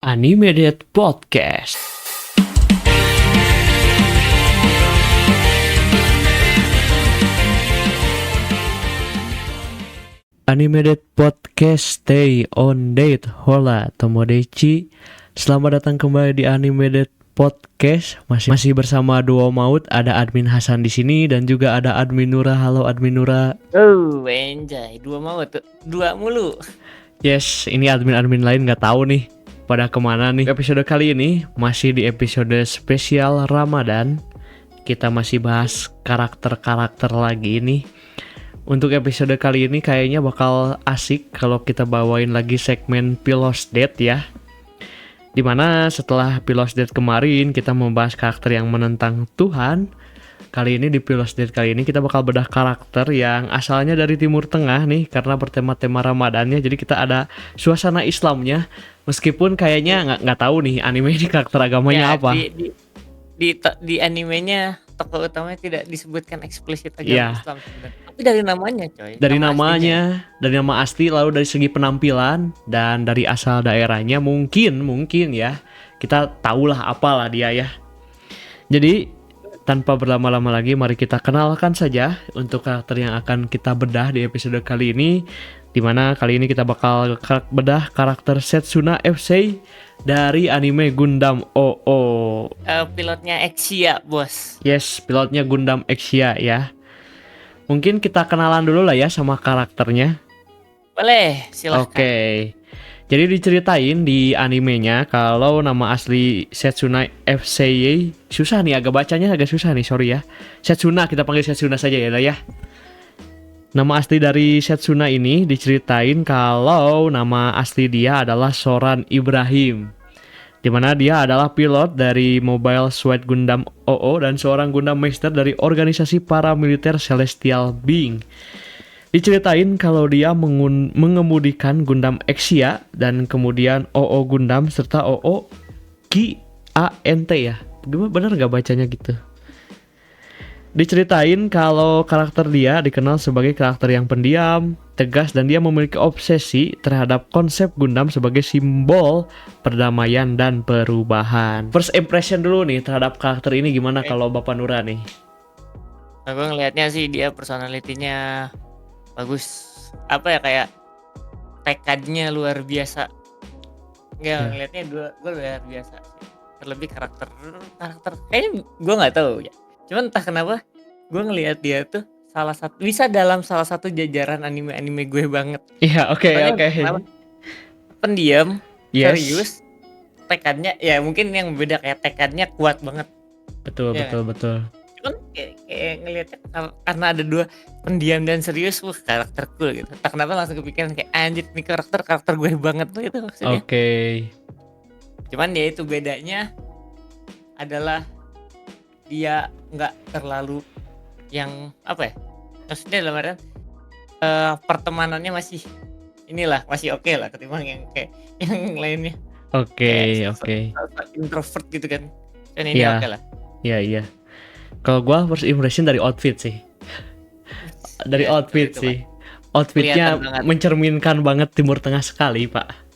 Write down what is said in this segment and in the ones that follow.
Animated Podcast. Animated Podcast, stay on date. Hola Tomodachi. Selamat datang kembali di Animated Podcast. Masih bersama Duo Maut. Ada admin Hasan di sini dan juga ada admin Nura. Halo admin Nura. Oh, enjay, dua maut tuh, dua mulu. Yes, ini admin-admin lain nggak tahu nih pada kemana nih. Episode kali ini masih di episode spesial Ramadan. Kita masih bahas karakter-karakter lagi nih. Untuk episode kali ini kayaknya bakal asik kalau kita bawain lagi segmen Pilos Date ya. Dimana setelah Pilos Date kemarin kita membahas karakter yang menentang Tuhan. Kali ini di Pilos Date kali ini kita bakal bedah karakter yang asalnya dari Timur Tengah nih, karena bertema-tema Ramadannya. Jadi kita ada suasana Islamnya, meskipun kayaknya nggak tahu nih anime ini karakter agamanya apa. Di animenya tokoh utamanya tidak disebutkan eksplisit agama Islam sebenarnya. Tapi dari namanya coy. Dari dari nama asli, lalu dari segi penampilan dan dari asal daerahnya mungkin ya kita tahulah apalah dia ya. Jadi tanpa berlama-lama lagi, mari kita kenalkan saja untuk karakter yang akan kita bedah di episode kali ini. Dimana kali ini kita bakal bedah karakter Setsuna FC dari anime Gundam OO. Pilotnya Exia, bos. Yes, pilotnya Gundam Exia ya. Mungkin kita kenalan dulu lah ya sama karakternya. Boleh, silahkan. Oke. Jadi diceritain di animenya kalau nama asli Setsuna FC, susah nih, agak bacanya agak susah nih, sorry ya. Setsuna, kita panggil Setsuna saja ya lah ya. Nama asli dari Setsuna ini diceritain kalau nama asli dia adalah Soran Ibrahim, dimana dia adalah pilot dari Mobile Suit Gundam OO dan seorang Gundam Master dari organisasi paramiliter Celestial Being. Diceritain kalau dia mengemudikan Gundam Exia dan kemudian OO Gundam serta OO Ki ANT ya. Gimana, bener gak bacanya gitu? Diceritain kalau karakter dia dikenal sebagai karakter yang pendiam, tegas, dan dia memiliki obsesi terhadap konsep Gundam sebagai simbol perdamaian dan perubahan. First impression dulu nih terhadap karakter ini gimana kalau Bapak Nura nih? Aku ngelihatnya sih dia personalitinya bagus, apa ya, kayak tekadnya luar biasa. Ngelihatnya gue luar biasa. Terlebih karakter kayaknya gue nggak tahu ya. Cuman entah kenapa gue ngelihat dia tuh bisa dalam salah satu jajaran anime gue banget. Iya, oke. Pendiam, Yes. serius, tekadnya ya mungkin yang beda kayak tekadnya kuat banget. Betul. Cuman kayak ngelihatnya karena ada dua pendiam dan serius, karakter cool gitu. Tak kenapa langsung kepikiran kayak anjir nih karakter gue banget tuh itu maksudnya. Oke. Cuman ya itu bedanya adalah dia nggak terlalu yang apa ya? Maksudnya dalam artian pertemanannya masih oke lah ketimbang yang kayak yang lainnya. Oke. Introvert gitu kan. Dan ini oke lah. Iya. Kalau gua first impression dari outfit sih. Outfitnya mencerminkan banget Timur Tengah sekali, Pak.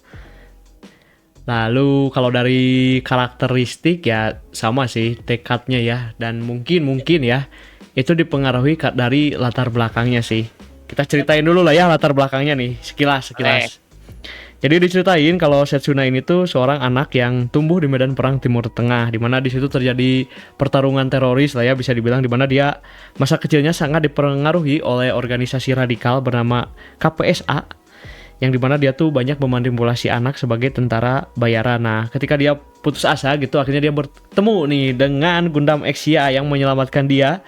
Lalu kalau dari karakteristik ya sama sih tekadnya ya, dan mungkin ya itu dipengaruhi dari latar belakangnya sih. Kita ceritain dulu lah ya latar belakangnya nih sekilas. Jadi diceritain kalau Setsuna ini tuh seorang anak yang tumbuh di medan perang Timur Tengah, di mana di situ terjadi pertarungan teroris lah ya bisa dibilang, di mana dia masa kecilnya sangat dipengaruhi oleh organisasi radikal bernama KPSA, yang dimana dia tuh banyak memanipulasi anak sebagai tentara bayaran. Nah, ketika dia putus asa gitu, akhirnya dia bertemu nih dengan Gundam Exia yang menyelamatkan dia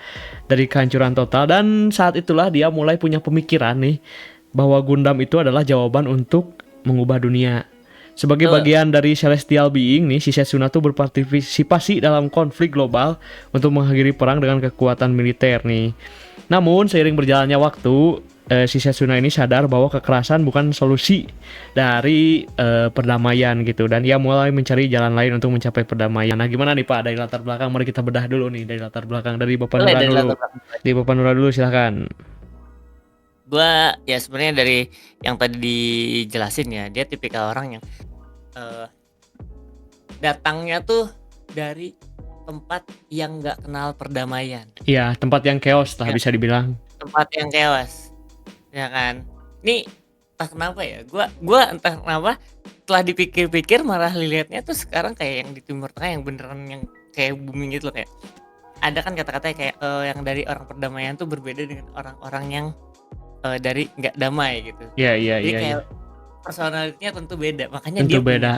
dari kehancuran total. Dan saat itulah dia mulai punya pemikiran nih bahwa Gundam itu adalah jawaban untuk mengubah dunia. Sebagai bagian dari Celestial Being nih, si Setsuna tuh berpartisipasi dalam konflik global untuk mengakhiri perang dengan kekuatan militer nih. Namun seiring berjalannya waktu, si Setsuna ini sadar bahwa kekerasan bukan solusi dari perdamaian gitu, dan ia mulai mencari jalan lain untuk mencapai perdamaian. Nah, gimana nih Pak dari latar belakang? Mari kita bedah dulu nih dari latar belakang dari Bapak Nura dulu. Di Bapak Nura dulu silakan. Gua ya sebenarnya dari yang tadi dijelasin ya, dia tipikal orang yang datangnya tuh dari tempat yang nggak kenal perdamaian. Iya, tempat yang chaos lah Ya, bisa dibilang. tempat yang chaos, ya kan. Ini entah kenapa ya, gua entah kenapa setelah dipikir-pikir malah lihatnya tuh sekarang kayak yang di Timur Tengah yang beneran yang kayak booming gitu loh, kayak ada kan kata-katanya kayak yang dari orang perdamaian tuh berbeda dengan orang-orang yang dari nggak damai gitu. Iya, iya, Jadi iya, iya. kayak personalitinya tentu beda, makanya Tentu dia beda.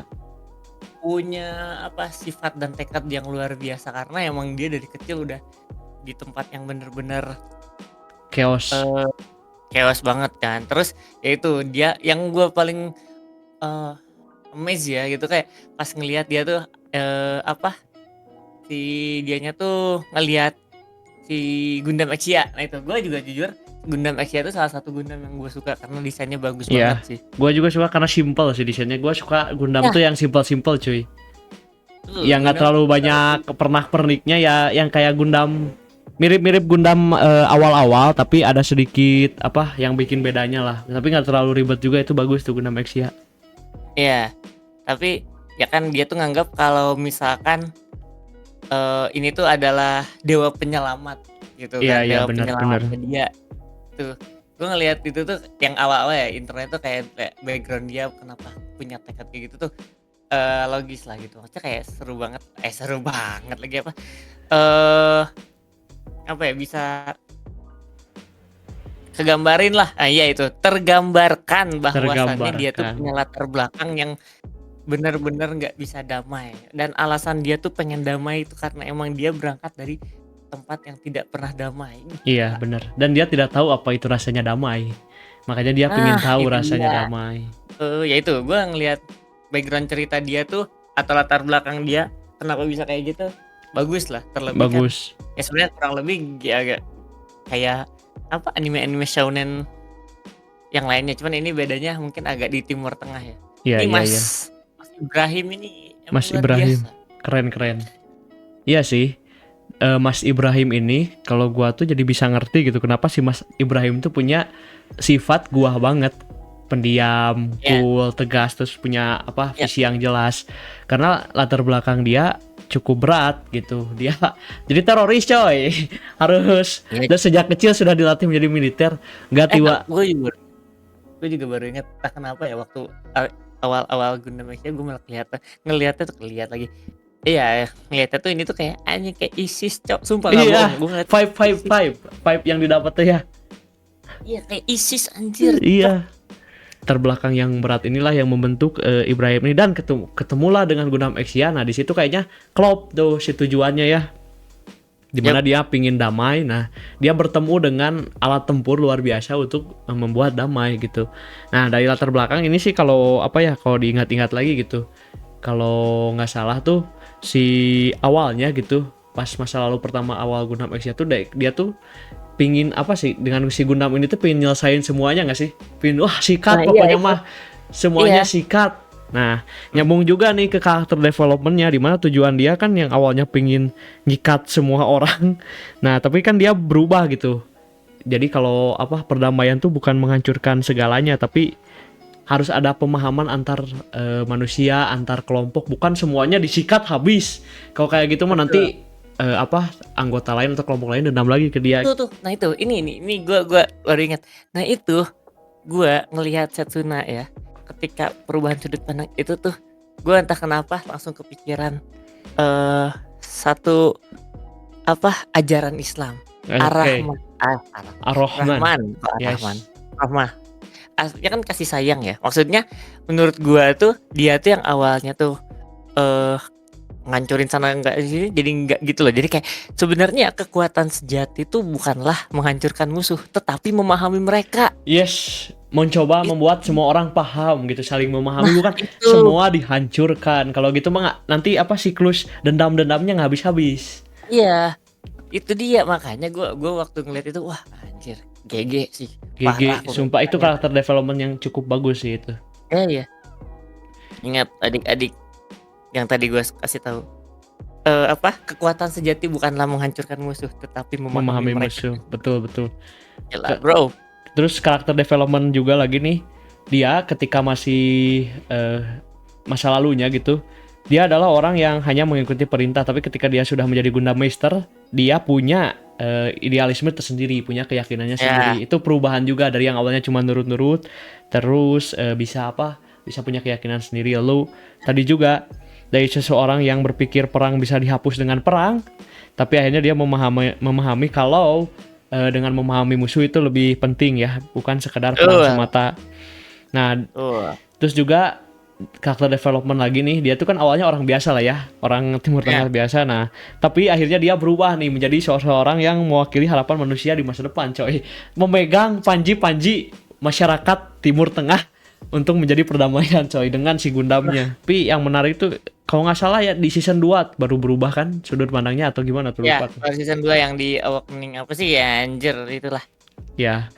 punya apa sifat dan tekad yang luar biasa karena emang dia dari kecil udah di tempat yang bener-bener Chaos. chaos banget kan. Terus ya itu dia yang gue paling amazed ya gitu, kayak pas ngelihat dia tuh apa si dianya tuh ngelihat si Gundam Exia. Nah itu gue juga jujur Gundam Exia itu salah satu Gundam yang gue suka karena desainnya bagus banget Iya. sih. Gua juga suka karena simple sih desainnya. Gua suka Gundam Nah, tuh yang simple-simple cuy. tuh Yang nggak Gundam terlalu banyak pernak-perniknya ya, yang kayak Gundam mirip-mirip Gundam awal-awal, tapi ada sedikit apa yang bikin bedanya lah. Tapi nggak terlalu ribet juga, itu bagus tuh Gundam Exia. ya, tapi ya kan dia tuh nganggap kalau misalkan ini tuh adalah dewa penyelamat gitu Iya, kan, iya, dewa benar, penyelamatnya dia tuh. Gue ngelihat itu tuh yang awal-awal ya intronya tuh kayak background dia kenapa punya tekad kayak gitu tuh logis lah gitu. Maksudnya kayak seru banget lagi eh apa ya, bisa kegambarin lah. Ah iya itu, tergambarkan bahwasannya dia tuh Tergambarkan. punya latar belakang yang benar-benar nggak bisa damai, dan alasan dia tuh pengen damai itu karena emang dia berangkat dari tempat yang tidak pernah damai. Iya, Gila. bener. Dan dia tidak tahu apa itu rasanya damai. Makanya dia pengen Nah, tahu itu rasanya dia. damai. Ya itu gue ngelihat background cerita dia tuh atau latar belakang dia kenapa bisa kayak gitu bagus lah, terlebih kan Bagus. ya sebenarnya kurang lebih ya agak kayak apa anime-anime shounen yang lainnya, cuman ini bedanya mungkin agak di Timur Tengah ya. Iya, Ini iya, iya. Mas Ibrahim ini emang Mas luar Ibrahim, biasa. keren-keren. Iya sih. Mas Ibrahim ini kalau gua tuh jadi bisa ngerti gitu kenapa si Mas Ibrahim tuh punya sifat gua banget, pendiam, Ya, cool, tegas, terus punya apa ya. visi yang jelas. Karena latar belakang dia cukup berat gitu. Dia jadi teroris coy. Harus Ya, dan sejak kecil sudah dilatih menjadi militer. Nggak tiba. gue juga baru ingat tak kenapa ya waktu awal-awal Gundam Asia gue malah ngelihatnya tuh kelihat lagi. Iya, ngelihatnya tuh ini tuh kayak anjing kayak ISIS, cok. Sumpah gak Iya, bohong. Gue ngeliat five five ISIS. five five yang didapat tuh ya. Iya, kayak ISIS anjir. Iya. Terbelakang yang berat inilah yang membentuk Ibrahim ini dan ketemulah dengan Gundam Exia. Nah, di situ kayaknya klop tuh si tujuannya ya. Dimana dia pingin damai. Nah, dia bertemu dengan alat tempur luar biasa untuk membuat damai gitu. Nah, dari latar belakang ini sih kalau apa ya, kalau diingat-ingat lagi gitu, kalau nggak salah tuh si awalnya gitu, pas masa lalu pertama awal Gundam Exia tuh dia tuh pingin apa sih dengan si Gundam ini tuh pingin nyelesain semuanya nggak sih? Pingin wah sikat Nah, iya pokoknya itu. mah semuanya Iya. sikat. Nah, nyambung juga nih ke karakter developmentnya, di mana tujuan dia kan yang awalnya pingin nyikat semua orang. Nah, tapi kan dia berubah gitu. Jadi kalau apa perdamaian tuh bukan menghancurkan segalanya, tapi harus ada pemahaman antar manusia, antar kelompok, bukan semuanya disikat habis. Kalau kayak gitu mah nanti apa anggota lain atau kelompok lain dendam lagi ke dia. Tuh. Nah, itu. Ini gue baru ingat. Nah, itu gue ngelihat Setsuna ya. Ketika perubahan sudut pandang itu tuh gue entah kenapa langsung kepikiran satu apa ajaran Islam. Oke. Ar-Rahman. Ar-Rahman. Rahman. Yes. Rahman. Rahmah. Ya kan kasih sayang ya. Maksudnya menurut gua tuh dia tuh yang awalnya tuh ngancurin sana enggak sini jadi enggak gitu loh. Jadi kayak sebenarnya kekuatan sejati itu bukanlah menghancurkan musuh, tetapi memahami mereka. Yes, mencoba membuat semua orang paham gitu, saling memahami, bukan Itu. semua dihancurkan. Kalau gitu mah nanti apa siklus dendam-dendamnya nggak habis-habis. Iya. Itu dia makanya gua waktu ngeliat itu wah anjir, GG sih. Parah GG, sumpah itu pemilihannya. karakter development yang cukup bagus sih itu. Iya. Ingat adik-adik yang tadi gua kasih tahu. Apa kekuatan sejati bukanlah menghancurkan musuh, tetapi memahami mereka. Musuh, betul. Gila, bro. Terus karakter development juga lagi nih, dia ketika masih masa lalunya gitu, Dia adalah orang yang hanya mengikuti perintah, tapi ketika dia sudah menjadi Gundam Master, dia punya idealisme tersendiri, punya keyakinannya Ya, sendiri. Itu perubahan juga dari yang awalnya cuma nurut-nurut, terus bisa apa? Bisa punya keyakinan sendiri. Lalu tadi juga dari seseorang yang berpikir perang bisa dihapus dengan perang, tapi akhirnya dia memahami kalau dengan memahami musuh itu lebih penting ya, bukan sekedar perang betul, semata. Nah, betul. terus juga karakter development lagi nih, dia tuh kan awalnya orang biasa lah ya, orang Timur Ya, Tengah biasa. Nah, tapi akhirnya dia berubah nih menjadi seorang yang mewakili harapan manusia di masa depan, coy. Memegang panji-panji masyarakat Timur Tengah untuk menjadi perdamaian, coy, dengan si Gundamnya. Tapi yang menarik itu kalau nggak salah ya di season 2 baru berubah kan sudut pandangnya atau gimana tuh, ya, lupa tuh. kalau season 2 yang di Awakening apa sih ya, anjir itulah. Ya.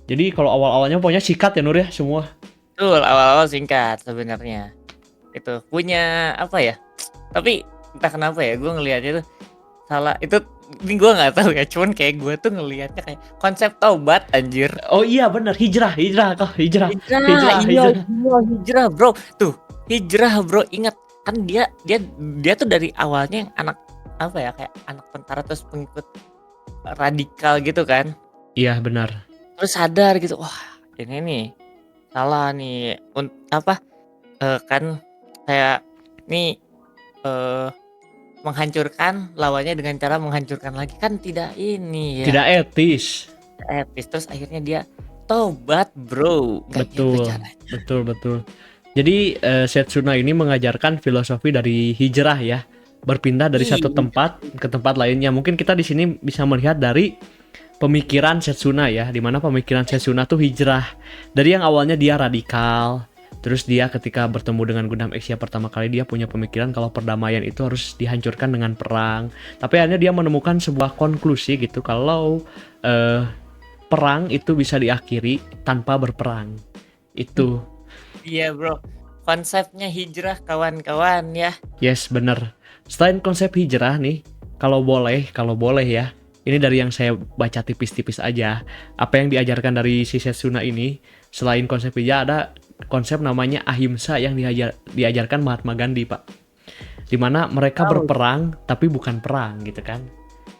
Jadi kalau awal-awalnya pokoknya sikat ya Nur ya semua. Betul, awal-awal singkat sebenarnya. Itu punya apa ya? Tapi entah kenapa ya, gue ngelihatnya tuh salah. Itu ini gue nggak tahu ya, cuman kayak gue tuh ngelihatnya kayak konsep taubat anjir. Oh iya benar, hijrah, hijrah kok, hijrah. Hijrah, Hijrah, iya, hijrah. iya, hijrah, bro. Tuh, hijrah, bro. Ingat kan dia tuh dari awalnya yang anak apa ya, kayak anak tentara terus pengikut radikal gitu kan. Iya benar. Terus sadar gitu, wah ini nih salah nih. Apa kan kayak nih eh menghancurkan lawannya dengan cara menghancurkan lagi kan tidak ini ya Tidak etis. etis. Terus akhirnya dia tobat, bro. Nggak gitu Betul, caranya. betul, betul. Jadi Setsuna ini mengajarkan filosofi dari hijrah ya, berpindah dari satu Iya. tempat ke tempat lainnya. Mungkin kita di sini bisa melihat dari pemikiran Setsuna ya, di mana pemikiran Setsuna tuh hijrah dari yang awalnya dia radikal. Terus dia ketika bertemu dengan Gundam X ya pertama kali dia punya pemikiran kalau perdamaian itu harus dihancurkan dengan perang. Tapi akhirnya dia menemukan sebuah konklusi gitu kalau eh, perang itu bisa diakhiri tanpa berperang. Itu. Iya, bro. Konsepnya hijrah kawan-kawan ya. Yes, bener. Selain konsep hijrah nih, kalau boleh ya, ini dari yang saya baca tipis-tipis aja. Apa yang diajarkan dari si Setsuna ini, selain konsep hijrah ada konsep namanya ahimsa yang diajarkan Mahatma Gandhi, Pak. Dimana mereka Oh. berperang, tapi bukan perang gitu kan.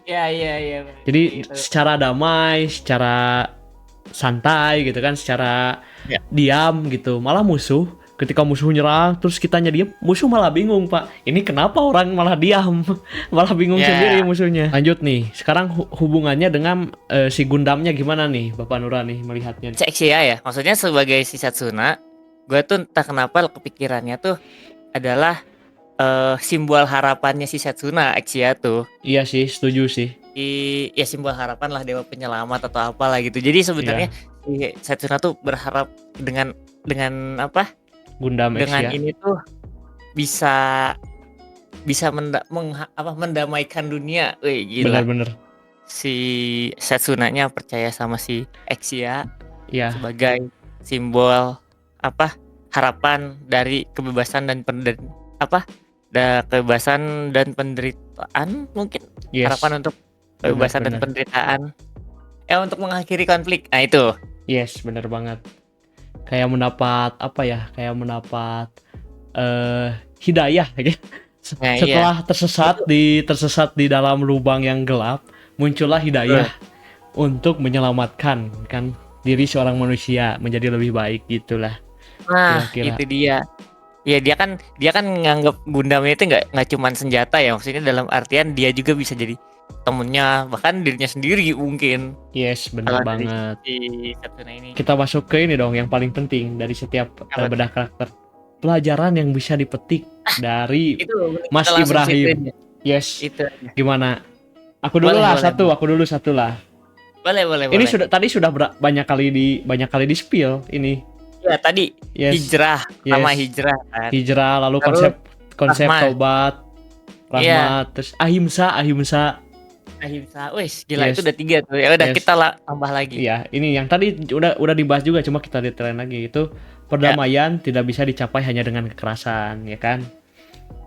Iya, iya, iya. Jadi Gitu. secara damai, secara santai gitu kan, secara Ya. diam gitu. Malah musuh ketika musuh nyerang terus kitanya diam, musuh malah bingung, Pak. Ini kenapa orang malah diam? Malah bingung Ya. sendiri musuhnya. Lanjut nih. Sekarang hubungannya dengan si Gundamnya gimana nih, Bapak Nura nih melihatnya? Seksia ya. Maksudnya sebagai si Satsuna, gue tuh entah kenapa kepikirannya tuh adalah simbol harapannya si Satsuna Axia tuh. Iya sih, setuju sih. Ya simbol harapan lah, dewa penyelamat atau apalah gitu. Jadi sebenarnya si Setsuna tuh berharap dengan apa? Gundam X Dengan ya. ini tuh bisa mendamaikan dunia. Wih, gila. Bener-bener. Si Setsunanya percaya sama si Exia Iya. sebagai simbol apa? Harapan dari kebebasan dan kebebasan dan penderitaan mungkin. Yes. Harapan untuk kebebasan dan Benar-benar. penderitaan. Untuk mengakhiri konflik. Nah, itu. Yes, bener banget. Kayak mendapat apa ya? Kayak mendapat hidayah gitu. Nah, Setelah tersesat di dalam lubang yang gelap, muncullah hidayah untuk menyelamatkan kan diri seorang manusia menjadi lebih baik gitulah. Nah, Kira-kira. itu dia. Ya dia kan nganggap Gundam itu nggak cuman senjata ya, maksudnya dalam artian dia juga bisa jadi temennya, bahkan dirinya sendiri mungkin. Yes, bener Kalau dari banget. si Setsuna ini. Kita masuk ke ini dong yang paling penting dari setiap Apa? bedah karakter. Pelajaran yang bisa dipetik dari Itu Mas kita langsung Ibrahim. ceritain ya. Yes. Itu. Gimana? Aku dulu Boleh, lah boleh, satu, aku dulu satu lah. Boleh. Ini sudah banyak kali di spill ini. Ya tadi Yes. hijrah, Yes. sama hijrah kan. Hijrah, lalu Terus konsep rahmat. taubat, rahmat, terus ahimsa. Ahimsa. Wih, gila Yes. itu udah 3 tuh. Ya udah Yes. kita tambah lagi. Iya, ini yang tadi udah dibahas juga, cuma kita detailin lagi. Itu perdamaian tidak bisa dicapai hanya dengan kekerasan, ya kan?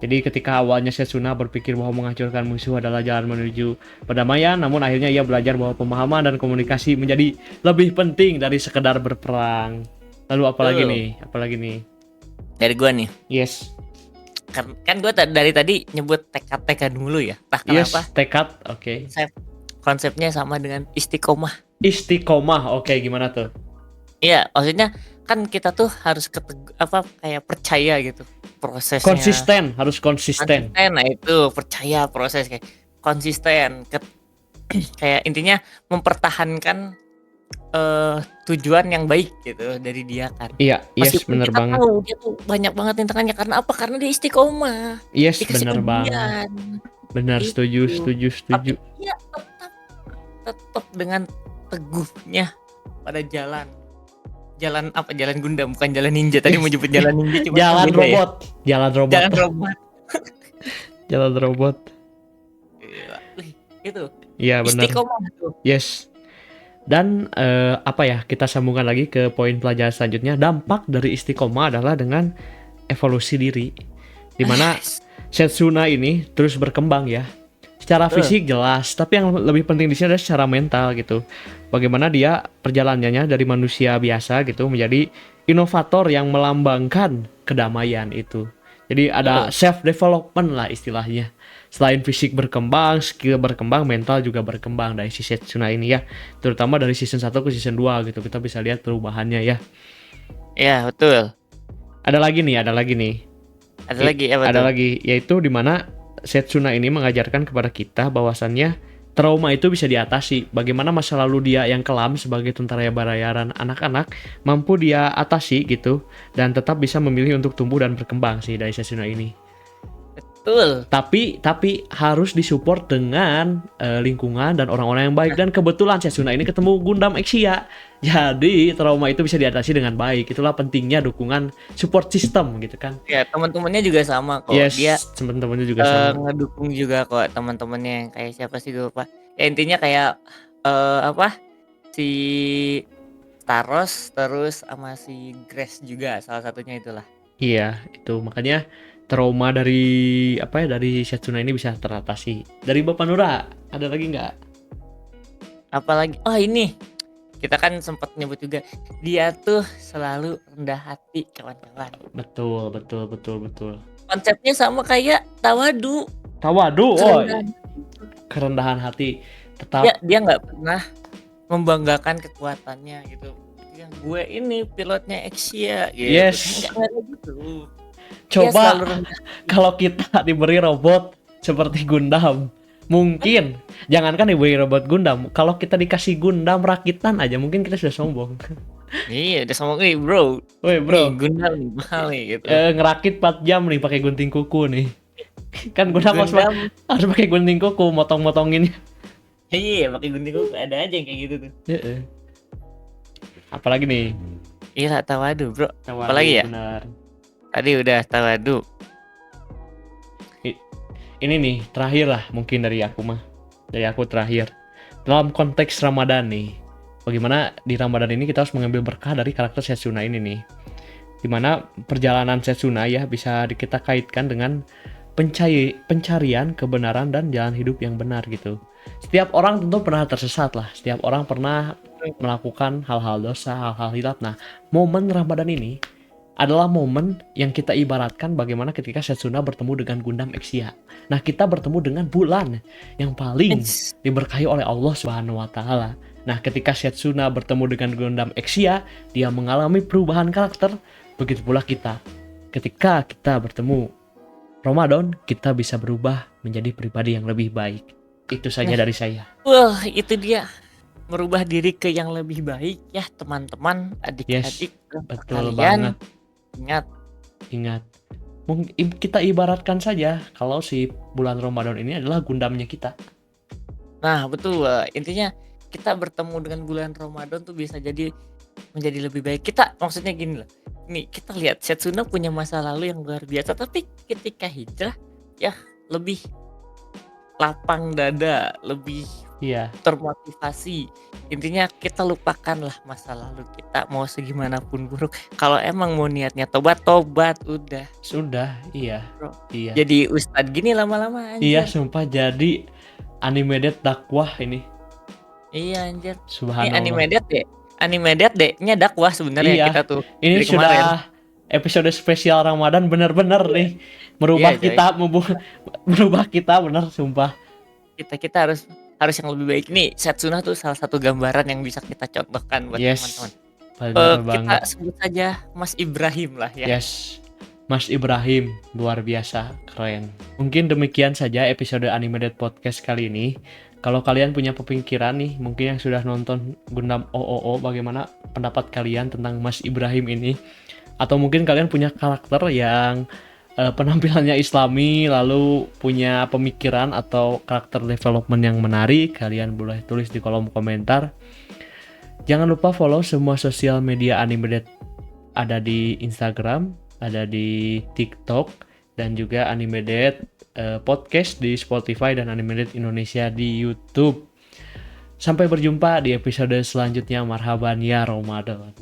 Jadi ketika awalnya Setsuna berpikir bahwa menghancurkan musuh adalah jalan menuju perdamaian, namun akhirnya ia belajar bahwa pemahaman dan komunikasi menjadi lebih penting dari sekedar berperang. Lalu apalagi Betul. nih? Apalagi nih? Dari gua nih. Yes. kan gue dari tadi nyebut tekad mulu ya. Entah Yes, kenapa tekad. Oke. konsepnya sama dengan istiqomah. Istiqomah. Oke, gimana tuh? Iya, maksudnya kan kita tuh harus kayak percaya gitu prosesnya. Konsisten, harus konsisten. Konsisten, nah itu percaya proses kayak konsisten. Kayak intinya mempertahankan tujuan yang baik gitu dari dia kan. Iya, yes, Meskipun bener kita banget. tahu dia tuh banyak banget rintangannya karena apa? Karena dia istiqomah, Yes, dikasih bener banget. ujian. Benar, setuju, Itu. setuju, Tapi setuju. dia tetap dengan teguhnya pada jalan. Jalan apa? Jalan Gundam, bukan jalan ninja. Tadi mau jemput jalan ninja cuma Jalan beda ya. robot, jalan robot, Jalan robot. jalan robot. Gila. Wih, itu Iya, benar. istiqomah tuh. Yes. Dan apa ya? Kita sambungkan lagi ke poin pelajaran selanjutnya. Dampak dari istiqomah adalah dengan evolusi diri, dimana Yes. Setsuna ini terus berkembang ya. Secara fisik jelas, tapi yang lebih penting di sini adalah secara mental gitu. Bagaimana dia perjalanannya dari manusia biasa gitu menjadi inovator yang melambangkan kedamaian itu. Jadi ada self development lah istilahnya. Selain fisik berkembang, skill berkembang, mental juga berkembang dari si Setsuna ini ya. Terutama dari season 1 ke season 2 gitu. Kita bisa lihat perubahannya ya. Ya, betul. Ada lagi nih. Ada lagi apa Ada tuh? lagi, yaitu di mana Setsuna ini mengajarkan kepada kita bahwasannya trauma itu bisa diatasi. Bagaimana masa lalu dia yang kelam sebagai tentara bayaran anak-anak mampu dia atasi gitu dan tetap bisa memilih untuk tumbuh dan berkembang sih dari Setsuna ini. Betul. Tapi harus disupport dengan lingkungan dan orang-orang yang baik, dan kebetulan Setsuna ini ketemu Gundam Exia. Jadi trauma itu bisa diatasi dengan baik. Itulah pentingnya dukungan support system gitu kan. Ya, teman-temannya juga sama kok. Yes, Dia teman-temannya juga sama. ngedukung juga kok teman-temannya yang kayak siapa sih gue lupa. Ya intinya kayak si Taros terus sama si Grace juga salah satunya itulah. Iya, itu makanya trauma dari dari Setsuna ini bisa teratasi. Dari Bapak Nura, ada lagi nggak? Apalagi ini kita kan sempat nyebut juga dia tuh selalu rendah hati kawan-kawan. Betul. Konsepnya sama kayak Tawadu. Tawadu, Kerendahan. kerendahan hati. Tetap Dia nggak pernah membanggakan kekuatannya gitu. Ya, gue ini pilotnya Exia gitu. Yes. Nggak gitu. Dia coba selalu rendah. kalau kita diberi robot seperti Gundam, mungkin jangankan diberi robot Gundam, kalau kita dikasih Gundam rakitan aja mungkin kita sudah sombong. Iya, udah sama gue, bro. Woi bro, Gundam mahal nih gitu. ngerakit 4 jam nih pakai gunting kuku nih. Kan Gundam harus pakai gunting kuku, motong-motongin. Iya, pakai gunting kuku ada aja yang kayak gitu tuh. Apalagi nih? Iya, Tawadu, bro. Tawadu, apalagi ya? Benar. Tadi udah Tawadu. Ini nih terakhir lah mungkin dari aku terakhir. Dalam konteks Ramadan nih, bagaimana di Ramadan ini kita harus mengambil berkah dari karakter Setsuna ini nih. Dimana perjalanan Setsuna ya bisa kita kaitkan dengan pencarian kebenaran dan jalan hidup yang benar gitu. Setiap orang tentu pernah tersesat lah. Setiap orang pernah melakukan hal-hal dosa, hal-hal hilaf. Nah, momen Ramadan ini adalah momen yang kita ibaratkan bagaimana ketika Setsuna bertemu dengan Gundam Exia. Nah, kita bertemu dengan bulan yang paling diberkahi oleh Allah Subhanahu wa taala. Nah, ketika Setsuna bertemu dengan Gundam Exia, dia mengalami perubahan karakter. Begitu pula kita. Ketika kita bertemu Ramadan, kita bisa berubah menjadi pribadi yang lebih baik. Itu saja dari saya. Wah, itu dia. Merubah diri ke yang lebih baik ya, teman-teman, adik-adik. Betul kalian banget. Ingat. Kita ibaratkan saja kalau si bulan Ramadan ini adalah Gundamnya kita. Nah, betul. Intinya kita bertemu dengan bulan Ramadan tuh bisa jadi menjadi lebih baik. Kita maksudnya gini loh. Nih, kita lihat Setsuna punya masa lalu yang luar biasa, tapi ketika hijrah ya lebih lapang dada, lebih termotivasi. Intinya kita lupakanlah masa lalu kita mau segimanapun buruk. Kalau emang mau niatnya tobat udah. Sudah, iya. Bro. Iya. Jadi ustad gini lama-lama anjir. Iya, sumpah jadi animated dakwah ini. Iya anjir. Subhanallah. Ini animated deh. Animated deh-nya dakwah sebenarnya kita tuh. Ini sudah kemarin. episode spesial Ramadan bener-bener nih merubah Iya, coy. kita, merubah kita bener sumpah. Kita harus yang lebih baik. Nih, Setsuna tuh salah satu gambaran yang bisa kita contohkan buat teman-teman. Yes, bener Kita banget. sebut saja Mas Ibrahim lah ya. Yes, Mas Ibrahim luar biasa keren. Mungkin demikian saja episode Animated Podcast kali ini. Kalau kalian punya pemikiran nih, mungkin yang sudah nonton Gundam OOO, bagaimana pendapat kalian tentang Mas Ibrahim ini? Atau mungkin kalian punya karakter yang penampilannya Islami, lalu punya pemikiran atau karakter development yang menarik, kalian boleh tulis di kolom komentar. Jangan lupa follow semua sosial media Animated, ada di Instagram, ada di TikTok, dan juga Animated Podcast di Spotify dan Animated Indonesia di YouTube. Sampai berjumpa di episode selanjutnya. Marhaban ya Ramadan.